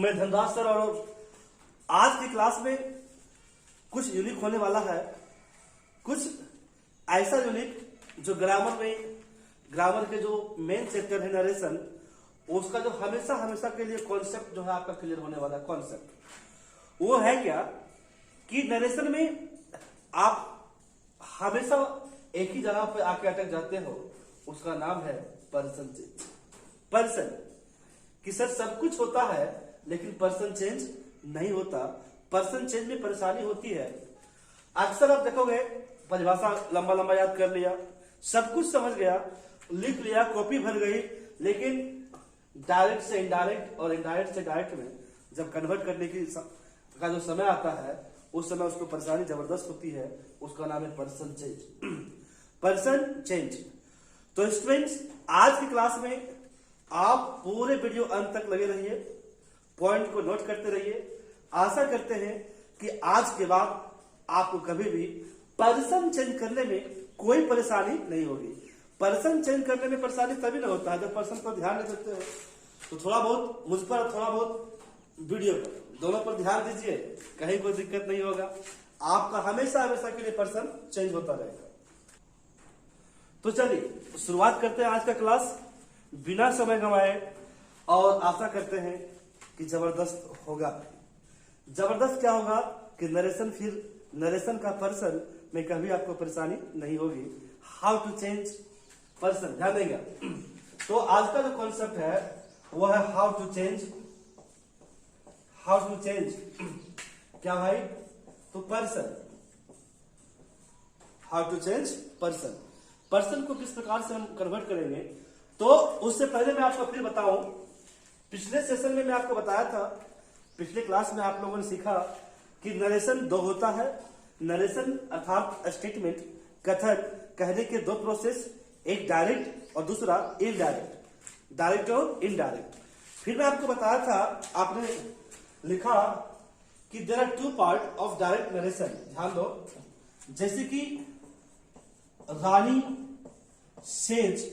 मैं धनराज सर और आज की क्लास में कुछ यूनिक होने वाला है। कुछ ऐसा यूनिक जो ग्रामर के जो मेन चैप्टर है नरेशन, उसका जो हमेशा हमेशा के लिए कॉन्सेप्ट जो है आपका क्लियर होने वाला है। कॉन्सेप्ट वो है क्या कि नरेशन में आप हमेशा एक ही जगह पे आके अटक जाते हो, उसका नाम है पर्सन चेंज। पर्सन कि सर सब कुछ होता है लेकिन पर्सन चेंज नहीं होता। पर्सन चेंज में परेशानी होती है। अक्सर आप देखोगे परिभाषा लंबा लंबा याद कर लिया, सब कुछ समझ गया, लिख लिया, कॉपी भर गई, लेकिन डायरेक्ट से इनडायरेक्ट और इनडायरेक्ट से डायरेक्ट में जब कन्वर्ट करने का जो समय आता है, उस समय उसको परेशानी जबरदस्त होती है। उसका नाम है पर्सन चेंज। Person change. तो स्टूडेंट्स, आज की क्लास में आप पूरे वीडियो अंत तक लगे रहिए, पॉइंट को नोट करते रहिए। आशा करते हैं कि आज के बाद आपको कभी भी पर्सन चेंज करने में कोई परेशानी नहीं होगी। पर्सन चेंज करने में परेशानी तभी ना होता है जब पर्सन पर ध्यान नहीं देते हो। तो थोड़ा बहुत मुझ पर, थोड़ा बहुत वीडियो पर, दोनों पर ध्यान दीजिए, कहीं कोई दिक्कत नहीं होगा। आपका हमेशा हमेशा के लिए पर्सन चेंज होता रहेगा। तो चलिए शुरुआत करते हैं आज का क्लास बिना समय गंवाए, और आशा करते हैं कि जबरदस्त होगा। जबरदस्त क्या होगा कि नरेशन का पर्सन में कभी आपको परेशानी नहीं होगी। हाउ टू चेंज पर्सन, ध्यान देंगे। तो आज का जो कॉन्सेप्ट है वो है how to change. How to change क्या भाई? तो person. How to change person. Person को किस प्रकार से हम कन्वर्ट करेंगे, तो उससे पहले मैं आपको फिर बताऊं, पिछले सेशन में मैं आपको बताया था, पिछले क्लास में आप लोगों ने सीखा कि नरेशन दो होता है। नरेशन अर्थात स्टेटमेंट, कथन, कहने के दो प्रोसेस, एक डायरेक्ट और दूसरा इनडायरेक्ट। डायरेक्ट और इनडायरेक्ट। फिर मैं आपको बताया था, आपने लिखा कि there are two part of direct narration. ध्यान दो, जैसे कि रानी सेज,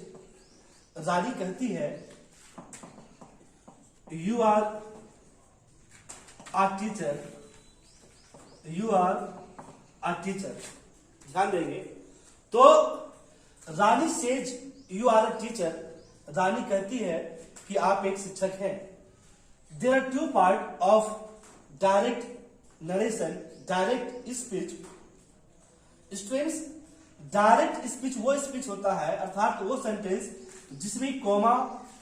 रानी कहती है you are a teacher, you are a teacher. ध्यान देंगे, तो Rani says you are a teacher, Rani कहती है कि आप एक शिक्षक हैं। There are two part of direct narration, direct speech. Students, direct speech वो स्पीच होता है, अर्थात वो सेंटेंस जिसमें कॉमा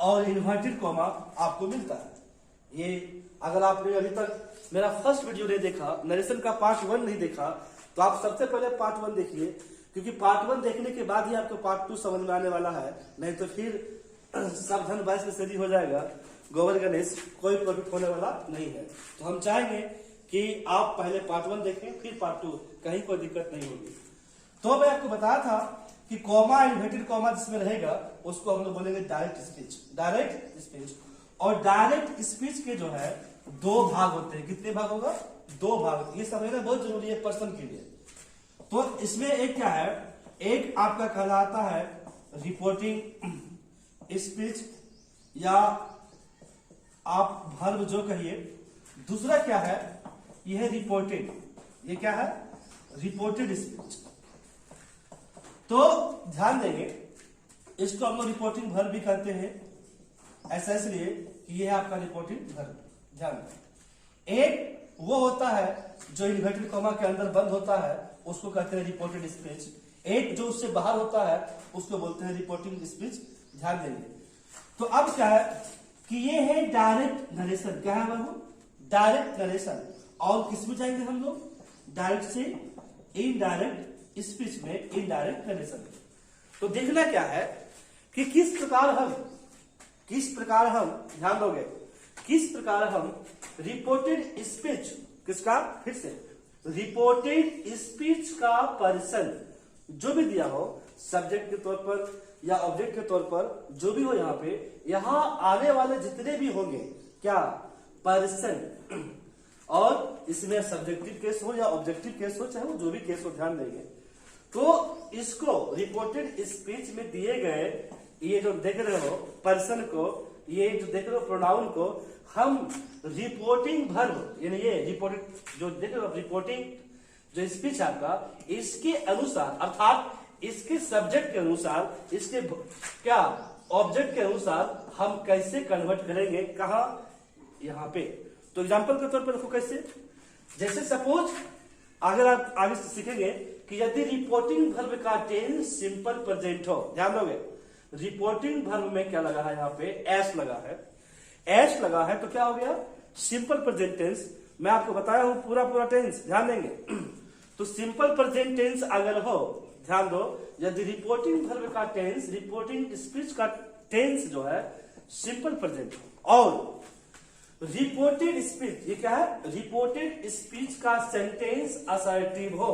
और इन्वर्टेड कॉमा आपको मिलता है। ये अगर आपने अभी तक मेरा फर्स्ट वीडियो नहीं देखा, नरेशन का पार्ट 1 नहीं देखा, तो आप सबसे पहले पार्ट 1 देखिए, क्योंकि पार्ट 1 देखने के बाद ही आपको पार्ट 2 समझ में आने वाला है। नहीं तो फिर सावधान बाईस में सदी हो जाएगा, गोबर गणेश, कोई प्रॉफिट होने वाला नहीं है। तो हम चाहेंगे कि आप पहले पार्ट 1 देखें, फिर पार्ट 2, कहीं कोई दिक्कत नहीं होगी। तो मैं आपको बताया था कि कॉमा, इन्वर्टेड कॉमा जिसमें रहेगा उसको हम लोग बोलेंगे डायरेक्ट स्पीच। Direct speech. और डायरेक्ट स्पीच के जो है दो भाग होते हैं। कितने भाग होगा? 2 भाग। ये समझना बहुत जरूरी है पर्सन के लिए। तो इसमें एक क्या है, एक आपका कहलाता है रिपोर्टिंग स्पीच, या आप वर्ब जो कहिए। दूसरा क्या है, यह है रिपोर्टेड। ये क्या है? Reported speech. तो ध्यान देंगे, इसको हम लोग रिपोर्टिंग वर्ब भी कहते हैं। ऐसा इसलिए कि यह है आपका रिपोर्टिंग वर्ब। ध्यान दें, एक वो होता है जो इन्वर्टेड कॉमा के अंदर बंद होता है, उसको कहते हैं रिपोर्टेड स्पीच। एक जो उससे बाहर होता है उसको बोलते हैं रिपोर्टिंग स्पीच। ध्यान देंगे। तो अब क्या है कि ये है डायरेक्ट नरेशन। क्या है बाबू? Direct narration. और किस में जाएंगे हम लोग? डायरेक्ट से इनडायरेक्ट स्पीच में, इनडायरेक्ट नरेशन। तो देखना क्या है कि किस प्रकार हम ध्यान दोगे, किस प्रकार हम रिपोर्टेड स्पीच, किसका? फिर से रिपोर्टेड स्पीच का पर्सन जो भी दिया हो, सब्जेक्ट के तौर पर या ऑब्जेक्ट के तौर पर, जो भी हो यहाँ पे, यहाँ आने वाले जितने भी होंगे क्या? पर्सन। और इसमें सब्जेक्टिव केस हो या ऑब्जेक्टिव केस हो, चाहे वो जो भी केस हो, ध्यान देंगे। तो इसको रिपोर्टेड स्पीच में दिए गए ये जो देख रहे हो पर्सन को ये जो देख रहे हो प्रोनाउन को हम रिपोर्टिंग वर्ब, यानी ये रिपोर्टिंग जो देख रहे हो रिपोर्टिंग जो स्पीच आपका, इसके अनुसार अर्थात इसके सब्जेक्ट के अनुसार, इसके क्या ऑब्जेक्ट के अनुसार हम कैसे कन्वर्ट करेंगे, कहा यहाँ पे। तो एग्जांपल के तौर पर देखो कैसे, जैसे सपोज अगर आप आगे से सीखेंगे कि यदि रिपोर्टिंग वर्ब का टेंस सिंपल प्रेजेंट हो, ध्यान दोगे रिपोर्टिंग वर्ब में क्या लगा है, यहाँ पे एस लगा है, एस लगा है तो क्या हो गया सिंपल प्रेजेंट टेंस। मैं आपको बताया हूं पूरा टेंस, ध्यान देंगे। तो सिंपल प्रेजेंट टेंस अगर हो, ध्यान दो, यदि रिपोर्टिंग वर्ब का टेंस, रिपोर्टिंग स्पीच का टेंस जो है सिंपल प्रेजेंट हो, और रिपोर्टेड स्पीच, ये क्या है रिपोर्टेड स्पीच का सेंटेंस असर्टिव हो।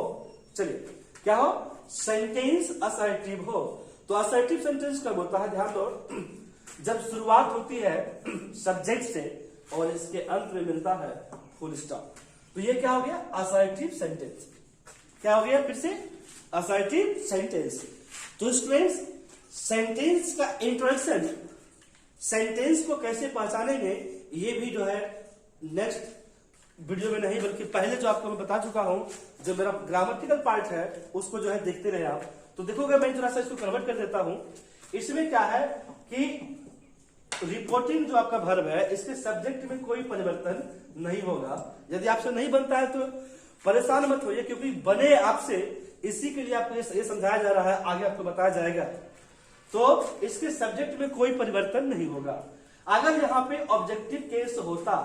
चलिए क्या हो, सेंटेंस असर्टिव हो। तो असर्टिव सेंटेंस कब होता है, ध्यान दो, जब शुरुआत होती है सब्जेक्ट से और इसके अंत में मिलता है फुल स्टॉप। तो ये क्या हो गया असर्टिव सेंटेंस। क्या हो गया फिर से असर्टिव सेंटेंस। तो स्टूडेंट्स सेंटेंस का इंट्रोडक्शन, सेंटेंस को कैसे पहचानेंगे, ये भी जो है नेक्स्ट वीडियो में नहीं बल्कि पहले जो आपको मैं बता चुका हूं, जो मेरा ग्रामेटिकल पार्ट है उसको जो है देखते रहे आप। तो देखोगे मैं थोड़ा सा इसको कन्वर्ट कर देता हूं। इसमें क्या है कि रिपोर्टिंग जो आपका वर्ब है, इसके सब्जेक्ट में कोई परिवर्तन नहीं होगा। यदि आपसे नहीं बनता है तो परेशान मत होइए, क्योंकि बने आपसे, इसी के लिए आपको ये समझाया जा रहा है, आगे आपको बताया जाएगा। तो इसके सब्जेक्ट में कोई परिवर्तन नहीं होगा। अगर यहाँ पे ऑब्जेक्टिव केस होता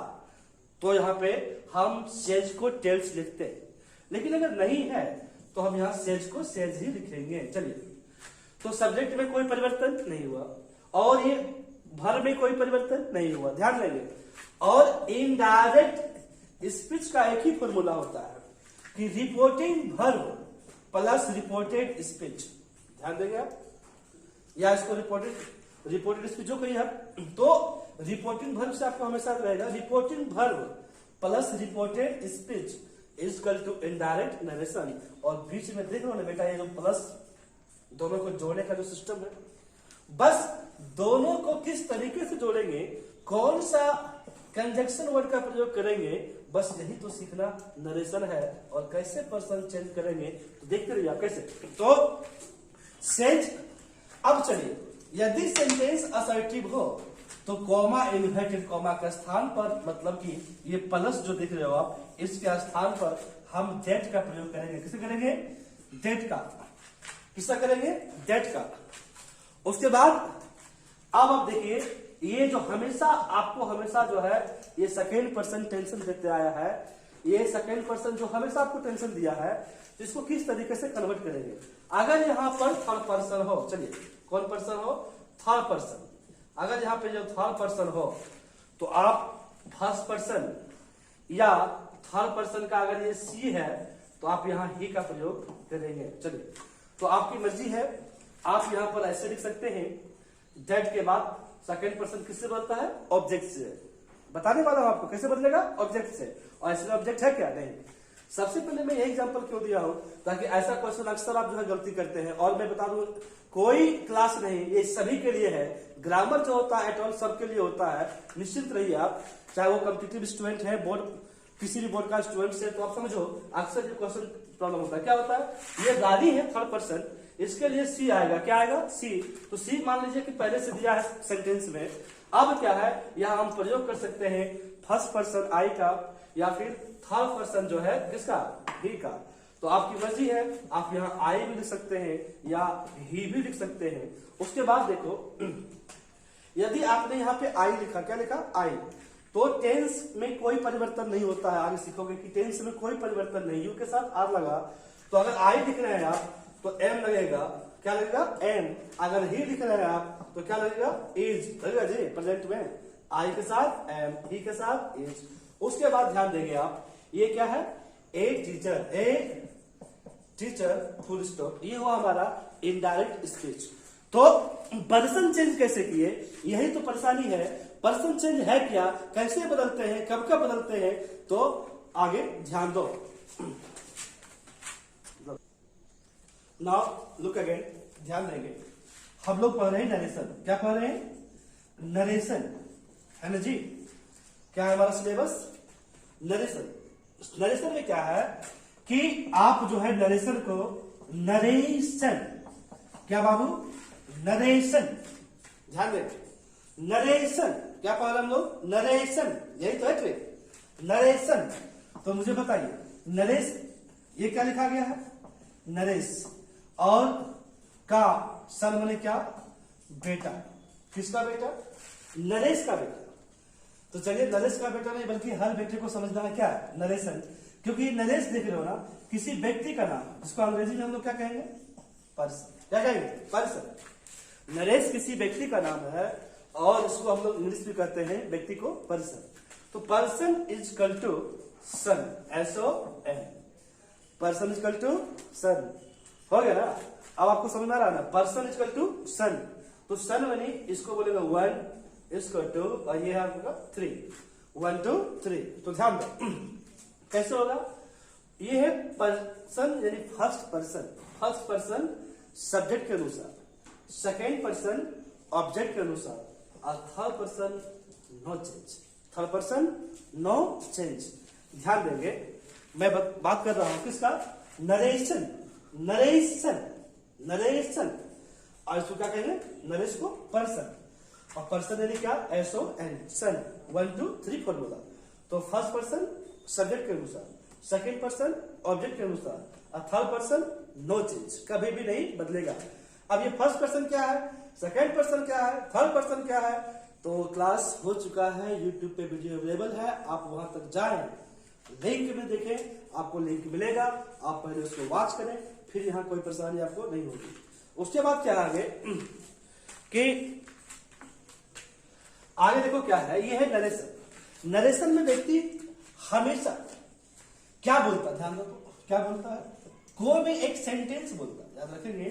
तो यहाँ पे हम सेज को टेल्स लिखते, लेकिन अगर नहीं है तो हम यहाँ सेज को सेज ही लिखेंगे। चलिए, तो सब्जेक्ट में कोई परिवर्तन नहीं हुआ और ये वर्ब में कोई परिवर्तन नहीं हुआ, ध्यान देंगे। और इनडायरेक्ट स्पीच का एक ही फॉर्मूला होता है कि reporting verb plus reported speech, ध्यान देंगे आप, या इसको रिपोर्टेड स्पीच जो कही है, तो रिपोर्टिंग वर्ब से आपको हमेशा रहेगा reporting verb plus reported speech is equal to indirect narration. और बीच में देख लो ना बेटा, ये जो प्लस दोनों को जोड़ने का जो सिस्टम है, बस दोनों को किस तरीके से जोड़ेंगे, कौन सा कंजक्शन वर्ड का प्रयोग करेंगे, बस यही तो सीखना नरेशन है। और कैसे पर्सन चेंज करेंगे तो देखते रहिए आप कैसे। तो सेज, अब चलिए, यदि सेंटेंस असर्टिव हो तो कॉमा इन्वर्टेड कॉमा के स्थान पर, मतलब कि ये प्लस जो देख रहे हो आप, इसके स्थान पर हम दैट का प्रयोग करेंगे। किसे करेंगे, दैट का। किसका करेंगे, दैट का। उसके बाद अब आप देखिए, ये जो हमेशा आपको हमेशा जो है ये सेकेंड पर्सन टेंशन देते आया है, ये सेकेंड पर्सन जो हमेशा आपको टेंशन दिया है, तो इसको किस तरीके से कन्वर्ट करेंगे। अगर यहाँ पर थर्ड पर्सन हो, चलिए कौन पर्सन हो, थर्ड पर्सन। अगर यहाँ पे जो थर्ड पर्सन हो तो आप फर्स्ट पर्सन या थर्ड पर्सन का अगर ये सी है तो आप यहाँ ही का प्रयोग करेंगे। चलिए, तो आपकी मर्जी है, आप यहाँ पर ऐसे लिख सकते हैं, दैट के बाद सेकेंड पर्सन किससे बनता है, ऑब्जेक्ट से। बताने वाला हूं आपको कैसे बदलेगा, ऑब्जेक्ट से। और ऐसे ऑब्जेक्ट है क्या, नहीं। सबसे पहले मैं यही एग्जांपल क्यों दिया हूं, ताकि ऐसा क्वेश्चन अक्सर आप जो है गलती करते हैं। और मैं बता दूं, कोई क्लास नहीं, ये सभी के लिए है। ग्रामर जो होता है एट ऑल सबके लिए होता है, निश्चिंत रहिए आप। चाहे वो कॉम्पिटिटिव स्टूडेंट है, बोर्ड किसी भी बोर्ड का स्टूडेंट है, तो आप समझो अक्सर ये क्वेश्चन प्रॉब्लम होता है। क्या होता है, ये गाड़ी है थर्ड पर्सन, इसके लिए सी आएगा। क्या आएगा, सी। तो सी मान लीजिए कि पहले से दिया है सेंटेंस में। अब क्या है, यहां हम प्रयोग कर सकते हैं फर्स्ट पर्सन आई का, या फिर थर्ड पर्सन जो है किसका, ही का। तो आपकी मर्जी है, आप यहाँ आई भी लिख सकते हैं या ही भी लिख सकते हैं। उसके बाद देखो, यदि आपने यहाँ पे आई लिखा, क्या लिखा, आई, तो टेंस में कोई परिवर्तन नहीं होता है। आगे सीखोगे कि टेंस में कोई परिवर्तन नहीं, यू के साथ आर लगा। तो अगर आई लिख रहे हैं आप तो एम लगेगा, क्या लगेगा, एम। अगर ही लिख रहे हैं आप तो क्या लगेगा, इज लगेगा जी, प्रेजेंट में आई के साथ एम, ही के साथ इज। उसके बाद ध्यान देंगे आप, ये क्या है, ए टीचर फुल स्टॉप। ये हुआ हमारा इनडायरेक्ट स्पीच। तो पर्सन चेंज कैसे किए, यही तो परेशानी है। पर्सन चेंज है क्या, कैसे बदलते हैं, कब कब बदलते हैं, तो आगे ध्यान दो। नाउ लुक अगेन, ध्यान देंगे। हम लोग पढ़ रहे हैं नरेशन। क्या पढ़ रहे हैं, नरेशन। है ना जी। क्या है हमारा सिलेबस? नरेशन। नरेशन में क्या है कि आप जो है नरेशन को नरेशन, क्या बाबू? नरेशन, ध्यान दें, नरेशन क्या पढ़ रहे हम लोग? नरेशन, यही तो है ट्रिक, नरेशन। तो मुझे बताइए नरेश ये क्या लिखा गया है? नरेश। और का सन माने क्या? बेटा। किसका बेटा? नरेश का बेटा। तो चलिए नरेश का बेटा नहीं बल्कि हर बेटे को समझना है क्या? नरेशन। क्योंकि नरेश देख रहे हो ना, किसी व्यक्ति का नाम, जिसको अंग्रेजी में हम लोग क्या कहेंगे? पर्सन। क्या कहेंगे? पर्सन। नरेश किसी व्यक्ति का नाम है और इसको हम लोग इंग्लिश में कहते हैं व्यक्ति को पर्सन। तो person is equal to son, SON। Person is equal to son, हो गया ना? अब आपको समझ में आ रहा है ना? पर्सन इज इक्वल टू सन। तो सन मनी इसको बोलेगा 1 इसको 2 और ये है आपका 3, 1 2 3। तो ध्यान दो कैसे होगा? ये है पर्सन यानी first person. First person subject के अनुसार, सेकेंड पर्सन ऑब्जेक्ट के अनुसार और third person no change. Third person no change. ध्यान देंगे मैं बात कर रहा हूं किसका? नरेशन। Narration, narration. और इसको क्या कहेंगे? नरेश को पर्सन। और पर्सन यानी क्या? SON, सन। 1 2 3 फॉर्मूला। तो फर्स्ट पर्सन सब्जेक्ट के अनुसार, सेकेंड पर्सन ऑब्जेक्ट के अनुसार और थर्ड पर्सन नो चेंज, कभी भी नहीं बदलेगा। अब ये फर्स्ट पर्सन क्या है, सेकेंड पर्सन क्या है, थर्ड पर्सन क्या है? तो क्लास हो चुका है, यूट्यूब पे वीडियो अवेलेबल है, आप वहां तक जाएं, लिंक में देखें, आपको लिंक मिलेगा, आप पहले उसको वॉच करें, फिर यहाँ कोई परेशानी आपको नहीं होगी। उसके बाद क्या आगे कि आगे देखो क्या है, ये है नरेशन। नरेशन में व्यक्ति हमेशा क्या बोलता है? ध्यान दो, क्या बोलता है? कोई भी एक सेंटेंस बोलता है, याद रखेंगे।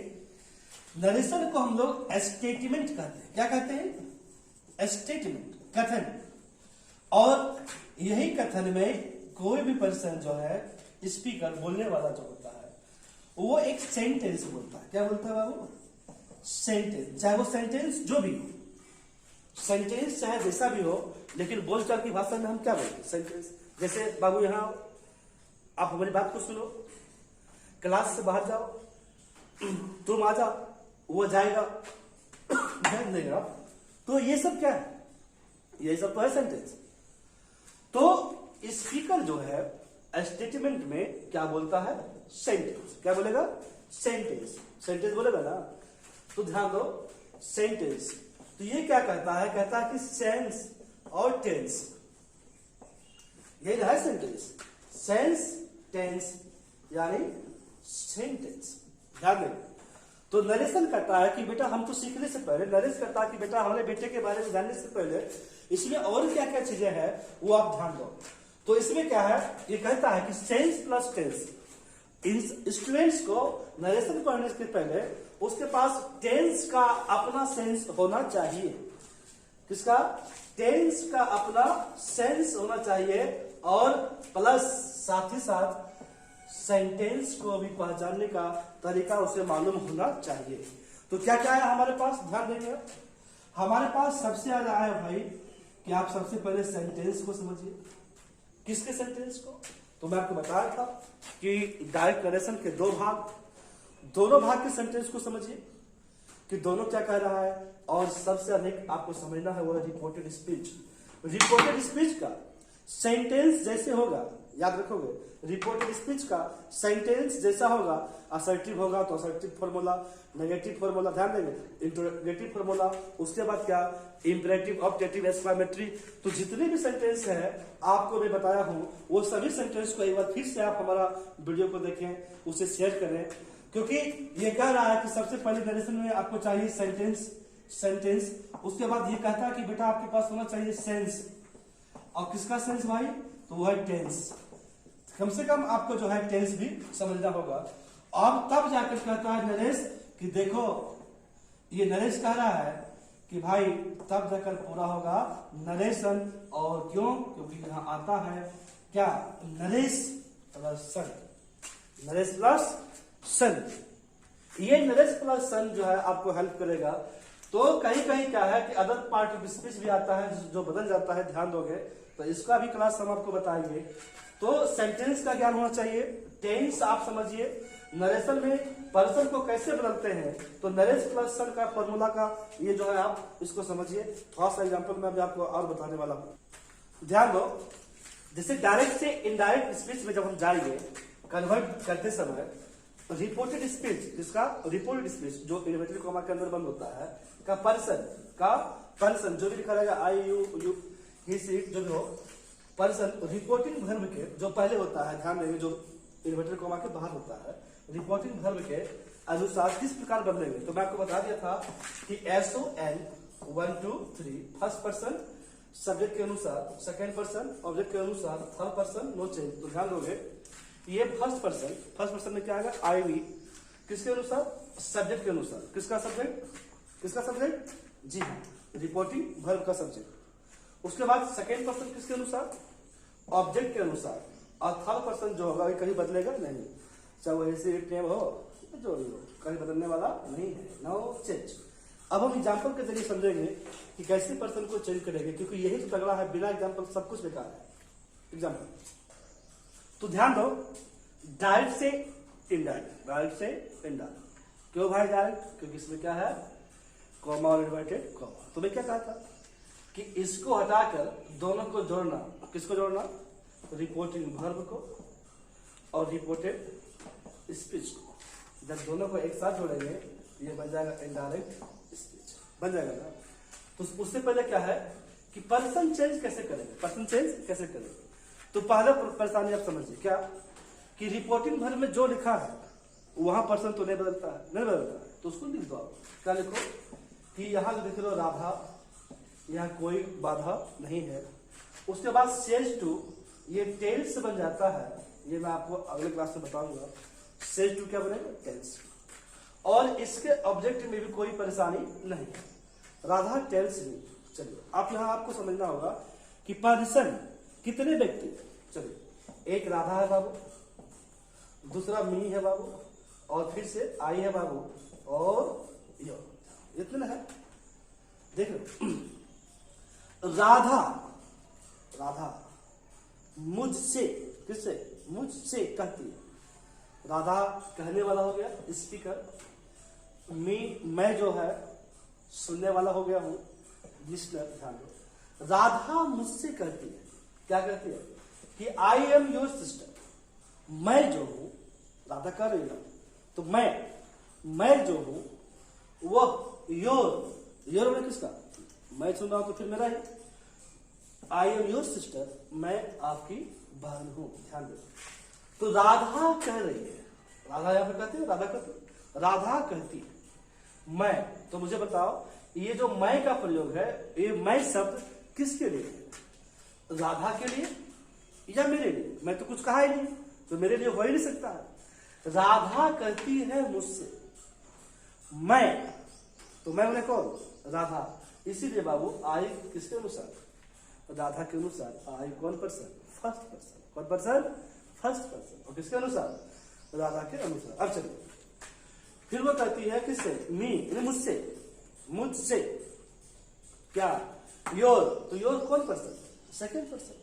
नरेशन को हम लोग स्टेटमेंट कहते हैं। क्या कहते हैं? स्टेटमेंट, कथन। और यही कथन में कोई भी पर्सन जो है, स्पीकर, बोलने वाला जो होता है, वो एक सेंटेंस बोलता है। क्या बोलता है बाबू? सेंटेंस। चाहे वो सेंटेंस जो भी हो, सेंटेंस चाहे जैसा भी हो, लेकिन बोलचाल की भाषा में हम क्या बोलते हैं? सेंटेंस। जैसे बाबू यहां आप हमारी बात को सुनो, क्लास से बाहर जाओ, तुम आ जाओ, वो जाएगा, ध्यान देगा। तो ये सब क्या है? ये सब तो है सेंटेंस। तो स्पीकर जो है स्टेटमेंट में क्या बोलता है? सेंटेंस। क्या बोलेगा? सेंटेंस। सेंटेंस बोलेगा ना? तो ध्यान दो, सेंटेंस। तो ये क्या कहता है? कहता है कि सेंस और टेंस, यही है सेंटेंस। सेंस, टेंस यानी सेंटेंस। ध्यान दें। तो नरेशन करता है कि बेटा हम तो सीखने से पहले, नरेश करता है कि बेटा हमारे बेटे के बारे में जानने से पहले इसमें और क्या क्या चीजें हैं वो आप ध्यान दो। तो इसमें क्या है? ये कहता है कि सेंस प्लस टेंस। स्टूडेंट्स को नरेशन पढ़ने से पहले उसके पास टेंस का अपना सेंस होना चाहिए। किसका? टेंस का अपना सेंस होना चाहिए और प्लस साथ ही साथ सेंटेंस को भी पहचानने का तरीका उसे मालूम होना चाहिए। तो क्या क्या है हमारे पास? ध्यान देंगे। हमारे पास सबसे ज्यादा आया भाई कि आप सबसे पहले सेंटेंस को समझिए। किसके सेंटेंस को? तो मैं आपको बताया था कि डायरेक्ट नरेशन के 2 भाग, दोनों भाग के सेंटेंस को समझिए कि दोनों क्या कह रहा है। और सबसे अधिक आपको समझना है वो है रिपोर्टेड स्पीच। रिपोर्टेड स्पीच का सेंटेंस जैसे होगा, याद रखोगे, रिपोर्टेड स्पीच का सेंटेंस जैसा होगा, असर्टिव होगा तो असर्टिव फॉर्मूला, नेगेटिव फॉर्मूला, ध्यान देंगे, इंटरोगेटिव फॉर्मूला, उसके बाद क्या, इंपरेटिव, ऑब्जेक्टिव, एक्सक्लेमेटरी। तो जितने भी सेंटेंस है आपको मैं बताया हूं, वो सभी सेंटेंस को एक बार फिर से आप हमारा वीडियो को देखें, उसे शेयर करें, क्योंकि ये कह रहा है कि सबसे पहले नरेशन में आपको चाहिए सेंटेंस। उसके बाद ये कहता है कि बेटा आपके पास होना चाहिए सेंस। और किसका सेंस भाई? तो वो है टेंस। कम से कम आपको जो है टेंस भी समझना होगा। अब तब जाकर कहता है नरेश कि देखो, ये नरेश कह रहा है कि भाई तब जाकर पूरा होगा नरेशन। और क्यों? क्योंकि यहां आता है क्या? नरेश प्लस सन। नरेश प्लस सन। ये नरेश प्लस सन जो है आपको हेल्प करेगा तो कहीं कहीं क्या है कि अदर पार्ट ऑफ स्पीच भी आता है जो बदल जाता है, ध्यान दोगे तो इसका भी क्लास हम आपको बताएंगे। तो सेंटेंस का ज्ञान होना चाहिए, टेंस आप समझिए, नरेशन में पर्सन को कैसे बदलते हैं, तो नरेश प्लस सन का फॉर्मूला का ये जो है आप इसको समझिए। थोड़ा सा एग्जांपल मैं अभी आपको और बताने वाला हूं, ध्यान दो। जैसे डायरेक्ट से इनडायरेक्ट स्पीच में जब हम जाएंगे कन्वर्ट करते समय, रिपोर्टेड स्पीच, जिसका रिपोर्टेड स्पीच जो इन्वर्टेड कॉमा के अंदर बंद होता है, का पर्सन जो भी लिखा रहेगा आई यू ही सी जो भी हो, पर्सन रिपोर्टिंग वर्ब के जो पहले होता है, ध्यान देंगे, जो इन्वर्टेड कॉमा के बाहर होता है, रिपोर्टिंग वर्ब के अनुसार किस प्रकार बदलेंगे। तो मैं आपको बता दिया था कि SON 1 2 3 फर्स्ट पर्सन सब्जेक्ट के अनुसार, सेकेंड पर्सन ऑब्जेक्ट के अनुसार, थर्ड पर्सन नो चेंज। तो ध्यान दोगे ये फर्स्ट पर्सन में क्या आएगा, आई वी, किसके अनुसार, सब्जेक्ट के अनुसार। किसका सब्जेक्ट, जी हाँ, रिपोर्टिंग वर्ब का सब्जेक्ट। उसके बाद सेकेंड पर्सन किसके अनुसार, ऑब्जेक्ट के अनुसार, और थर्ड पर्सन जो होगा कहीं बदलेगा नहीं, चाहे वो ऐसे नेम हो जो भी हो, कहीं बदलने वाला नहीं है, नो चेंज। अब हम एग्जाम्पल के जरिए समझेंगे कि कैसे पर्सन को चेंज करेंगे, क्योंकि यही तो तगड़ा है, बिना एग्जाम्पल सब कुछ बेकार है। एग्जाम्पल तो ध्यान दो, डायरेक्ट से इनडायरेक्ट, क्यों भाई डायरेक्ट, क्योंकि इसमें क्या है, कॉमा और इन्वर्टेड कॉमा। तो मैं क्या कहा था कि इसको हटाकर दोनों को जोड़ना, किसको जोड़ना, रिपोर्टिंग वर्ब को और रिपोर्टेड स्पीच को। जब दोनों को एक साथ जोड़ेंगे ये बन जाएगा इनडायरेक्ट स्पीच, बन जाएगा ना। तो उससे पहले क्या है कि पर्सन चेंज कैसे करेंगे, तो पहला परेशानी आप समझिए क्या, कि रिपोर्टिंग वर्ब में जो लिखा है वहां पर्सन तो नहीं बदलता है, तो उसको लिख दो आप। क्या लिखो कि यहां लिख लो राधा, यहाँ कोई बाधा नहीं है। उसके बाद सेज टू, ये टेल्स बन जाता है, ये मैं आपको अगले क्लास में बताऊंगा। सेज टू क्या बनेगा, टेल्स। और इसके ऑब्जेक्ट में भी कोई परेशानी नहीं है, राधा टेल्स मी। चलिए आप यहां आपको समझना होगा कि पर्सन कितने व्यक्ति, चलिए एक राधा है बाबू, दूसरा मी है बाबू, और फिर से आई है बाबू, और यो, इतने है। देख लो, राधा मुझसे, किससे, मुझसे कहती है, राधा कहने वाला हो गया स्पीकर, मैं जो है सुनने वाला हो गया हूं लिस्नर। ध्यान दो, राधा मुझसे कहती है, क्या कहती है कि आई एम योर सिस्टर, मैं जो हूं, राधा कह रही है, तो मैं जो हूं वह योर में किसका, मैं सुन रहा हूं तो फिर मेरा ही, आई एम योर सिस्टर, मैं आपकी बहन हूं। ध्यान दो, तो राधा कह रही है, राधा यहां पर कहती है, राधा कहती है मैं। तो मुझे बताओ ये जो मैं का प्रयोग है, ये मैं शब्द किसके लिए है, राधा के लिए या मेरे लिए? मैं तो कुछ कहा ही नहीं, तो मेरे लिए हो ही नहीं सकता है। राधा कहती है मुझसे, मैं, तो मैं उन्हें कौन, राधा। इसीलिए बाबू आई किसके अनुसार, राधा के अनुसार। आई कौन पर्सन, फर्स्ट पर्सन, कौन पर्सन, फर्स्ट पर्सन, और किसके अनुसार, राधा के अनुसार। अब चलिए फिर वो कहती है किससे, मी, मुझसे क्या, योर, तो योर कौन पर्सन, सेकेंड पर्सन।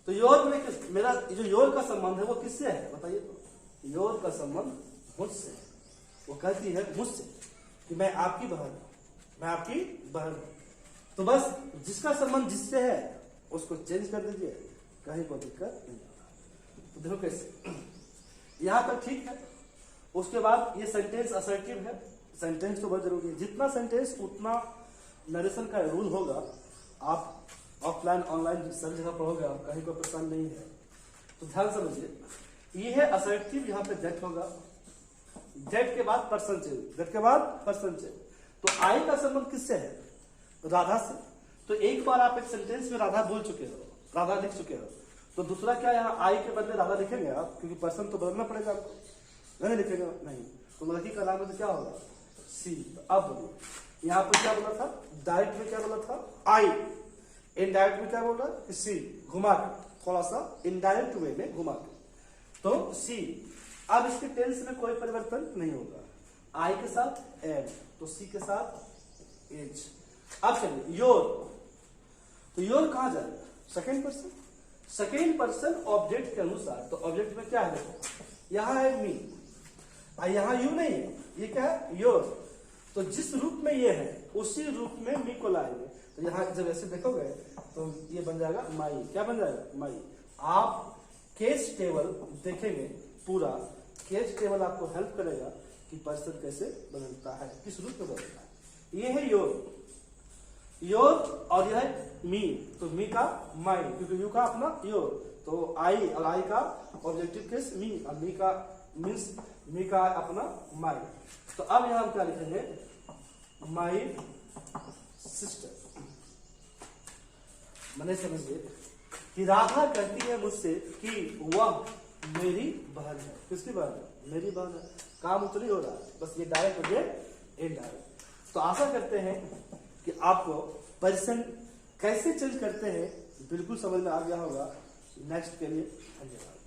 तो योर में किस, मेरा जो योर का संबंध है वो किससे है बताइए, तो योर का संबंध मुझसे। वो कहती है मुझसे कि मैं आपकी बहन हूं, मैं आपकी बहन हूं। तो बस जिसका संबंध जिससे है उसको चेंज कर दीजिए, कहीं कोई दिक्कत नहीं आता। तो देखो कैसे, यहां तक ठीक है। उसके बाद ये सेंटेंस असर्टिव है, सेंटेंस तो बहुत जरूरी है, जितना सेंटेंस उतना नरेशन का रूल होगा। आप ऑफलाइन ऑनलाइन सब जगह पढ़ोगे, आप कहीं कोई परेशान नहीं है। तो ध्यान समझिए, ये है असर्टिव, यहाँ पे दैट होगा, दैट के बाद पर्सन चेंज, तो आई का संबंध किससे है, राधा से। तो एक बार आप एक सेंटेंस में राधा बोल चुके हो, राधा लिख चुके हो, तो दूसरा क्या यहाँ आई के बदले राधा लिखेंगे आप, क्योंकि पर्सन तो बदलना पड़ेगा आपको, नहीं लिखेंगे नहीं, तो लड़की का नाम तो क्या होगा, सी। अब बोलिए यहाँ पर क्या बोला था, डायरेक्ट में क्या बोला था, आई, इनडायरेक्ट में क्या बोल रहा है, सी, घुमा के, थोड़ा सा इनडायरेक्ट वे में घुमा के, तो सी। अब इसके टेंस में कोई परिवर्तन नहीं होगा, आई के साथ एम, तो सी के साथ एज। अब चलिए योर, तो योर कहां जाएगा? Second person. Second person object के अनुसार, तो ऑब्जेक्ट में क्या है? देखो यहां है मी, यहां यू नहीं है, ये क्या है? योर। तो जिस रूप में ये है उसी रूप में मी को लाएंगे। तो यहां जब ऐसे देखोगे तो ये बन जाएगा माई। क्या बन जाएगा? माई। आप केस टेबल देखेंगे, पूरा केस टेबल आपको हेल्प करेगा कि पर्सन कैसे बदलता है, किस रूप में बदलता है। ये है योर, योर, और यह है मी, तो मी का माई, क्योंकि यू का अपना योर, तो आई, और आई का ऑब्जेक्टिव केस मी, और मी का मीन्स मी का अपना माई। तो अब यहां हम क्या लिखेंगे? My sister. मैंने समझिए कि राधा कहती है मुझसे कि वह मेरी बहन है। किसकी बहन है? मेरी बहन है। काम उतनी हो रहा है, बस ये डायरेक्ट हो जाए इनडायरेक्ट। तो आशा करते हैं कि आपको पर्सन कैसे चेंज करते हैं बिल्कुल समझ में आ गया होगा। नेक्स्ट के लिए धन्यवाद।